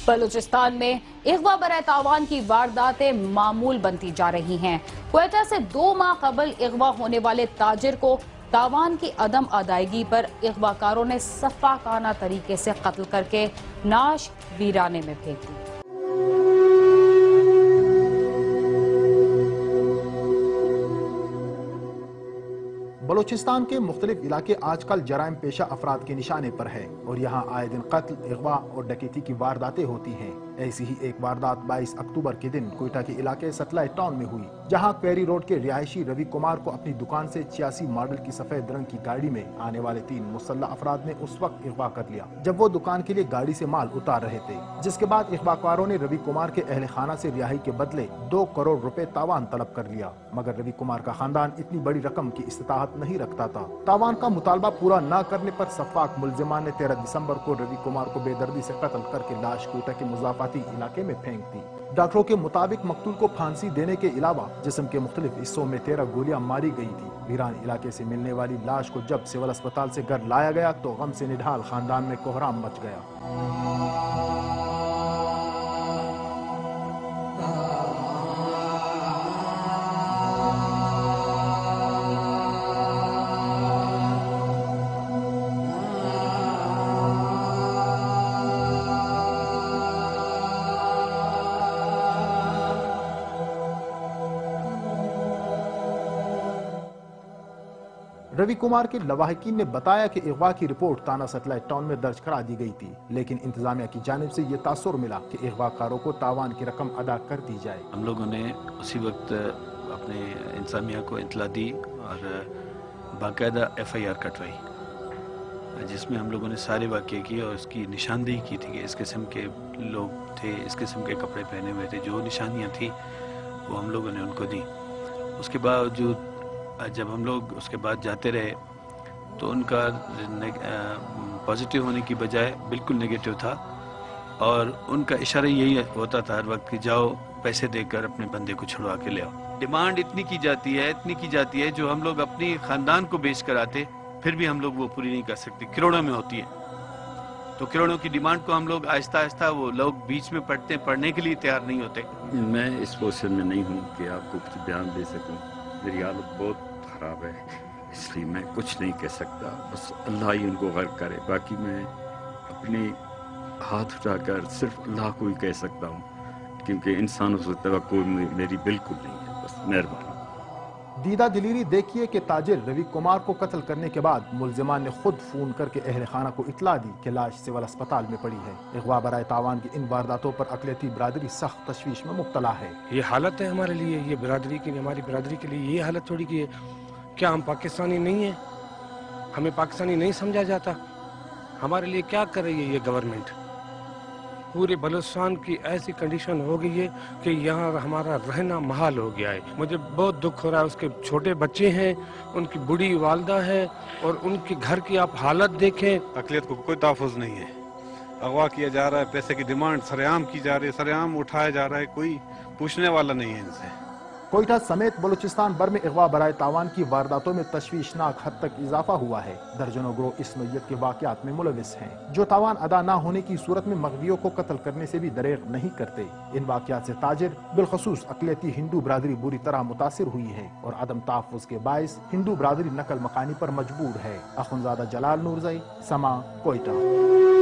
بلوچستان میں اغوا برائے تاوان کی وارداتیں معمول بنتی جا رہی ہیں۔ کوئٹہ سے 2 ماہ قبل اغوا ہونے والے تاجر کو تاوان کی عدم ادائیگی پر اغواکاروں نے سفاکانہ طریقے سے قتل کر کے نعش ویرانے میں پھینک دی۔ بلوچستان کے مختلف علاقے آج کل جرائم پیشہ افراد کے نشانے پر ہے اور یہاں آئے دن قتل، اغوا اور ڈکیتی کی وارداتیں ہوتی ہیں۔ ایسی ہی ایک واردات 22 اکتوبر کے دن کوئٹہ کے علاقے سیٹلائٹ ٹاؤن میں ہوئی، جہاں پیری روڈ کے رہائشی روی کمار کو اپنی دکان سے 86 ماڈل کی سفید رنگ کی گاڑی میں آنے والے 3 مسلح افراد نے اس وقت اغوا کر لیا جب وہ دکان کے لیے گاڑی سے مال اتار رہے تھے، جس کے بعد اغواکاروں نے روی کمار کے اہل خانہ سے رہائی کے بدلے 2 کروڑ روپے تاوان طلب کر لیا، مگر روی کمار کا خاندان اتنی بڑی رقم کی استطاعت نہیں رکھتا تھا۔ تاوان کا مطالبہ پورا نہ کرنے پر سفاک ملزمان نے 13 دسمبر کو روی کمار کو بے دردی سے قتل کر کے لاش کوئٹہ کے مضافاتی علاقے میں پھینک دی۔ ڈاکٹروں کے مطابق مقتول کو پھانسی دینے کے علاوہ جسم کے مختلف حصوں میں 13 گولیاں ماری گئی تھی۔ ویران علاقے سے ملنے والی لاش کو جب سول اسپتال سے گھر لایا گیا تو غم سے نڈھال خاندان میں کوہرام مچ گیا۔ روی کمار کے لواحقین نے بتایا کہ اغوا کی رپورٹ تانا سیٹلائٹ ٹاؤن میں درج کرا دی گئی تھی، لیکن انتظامیہ کی جانب سے یہ تاثر ملا کہ اغوا کاروں کو تاوان کی رقم ادا کر دی جائے۔ ہم لوگوں نے اسی وقت اپنے انتظامیہ کو اطلاع دی اور باقاعدہ FIR کٹوائی، جس میں ہم لوگوں نے سارے واقعے کی اور اس کی نشاندہی کی تھی کہ اس قسم کے لوگ تھے، اس قسم کے کپڑے پہنے ہوئے تھے، جو نشانیاں تھیں وہ ہم لوگوں نے ان کو دی۔ اس کے باوجود جب ہم لوگ اس کے بعد جاتے رہے تو ان کا پازیٹیو ہونے کی بجائے بالکل نیگیٹو تھا، اور ان کا اشارہ یہی ہوتا تھا ہر وقت کہ جاؤ پیسے دے کر اپنے بندے کو چھڑوا کے لے آؤ۔ ڈیمانڈ اتنی کی جاتی ہے جو ہم لوگ اپنی خاندان کو بیچ کر آتے پھر بھی ہم لوگ وہ پوری نہیں کر سکتے، کروڑوں میں ہوتی ہے۔ تو کروڑوں کی ڈیمانڈ کو ہم لوگ آہستہ آہستہ وہ لوگ بیچ میں پڑھنے کے لیے تیار نہیں ہوتے۔ میں اس پوزیشن میں نہیں ہوں کہ آپ کو کچھ بیان دے سکوں، میری حالت بہت خراب ہے، اس لیے میں کچھ نہیں کہہ سکتا، بس اللہ ہی ان کو غرق کرے۔ باقی میں اپنے ہاتھ اٹھا کر صرف اللہ کو ہی کہہ سکتا ہوں، کیونکہ انسانوں سے توقع میری بالکل نہیں ہے، بس مہربانی۔ دیدہ دلیری دیکھیے کہ تاجر روی کمار کو قتل کرنے کے بعد ملزمان نے خود فون کر کے اہل خانہ کو اطلاع دی کہ لاش سول اسپتال میں پڑی ہے۔ اغوا برائے تاوان کی ان وارداتوں پر اقلیتی برادری سخت تشویش میں مبتلا ہے۔ یہ حالت ہے ہمارے لیے، یہ برادری کی، ہماری برادری کے لیے یہ حالت تھوڑی کی ہے۔ کیا ہم پاکستانی نہیں ہیں؟ ہمیں پاکستانی نہیں سمجھا جاتا؟ ہمارے لیے کیا کر رہی ہے یہ گورنمنٹ؟ پورے بلوچستان کی ایسی کنڈیشن ہو گئی ہے کہ یہاں ہمارا رہنا محال ہو گیا ہے۔ مجھے بہت دکھ ہو رہا ہے، اس کے چھوٹے بچے ہیں، ان کی بوڑھی والدہ ہے، اور ان کے گھر کی آپ حالت دیکھیں۔ اقلیت کو کوئی تحفظ نہیں ہے، اغوا کیا جا رہا ہے، پیسے کی ڈیمانڈ سرعام کی جا رہی ہے، سرعام اٹھایا جا رہا ہے، کوئی پوچھنے والا نہیں ہے ان سے۔ کوئٹہ سمیت بلوچستان بھر میں اغوا برائے تاوان کی وارداتوں میں تشویشناک حد تک اضافہ ہوا ہے۔ درجنوں گروہ اس نوعیت کے واقعات میں ملوث ہیں، جو تاوان ادا نہ ہونے کی صورت میں مغویوں کو قتل کرنے سے بھی دریغ نہیں کرتے۔ ان واقعات سے تاجر، بالخصوص اقلیتی ہندو برادری بری طرح متاثر ہوئی ہے، اور عدم تحفظ کے باعث ہندو برادری نقل مکانی پر مجبور ہے۔ اخندزادہ جلال نورزئی، سما، کوئٹہ۔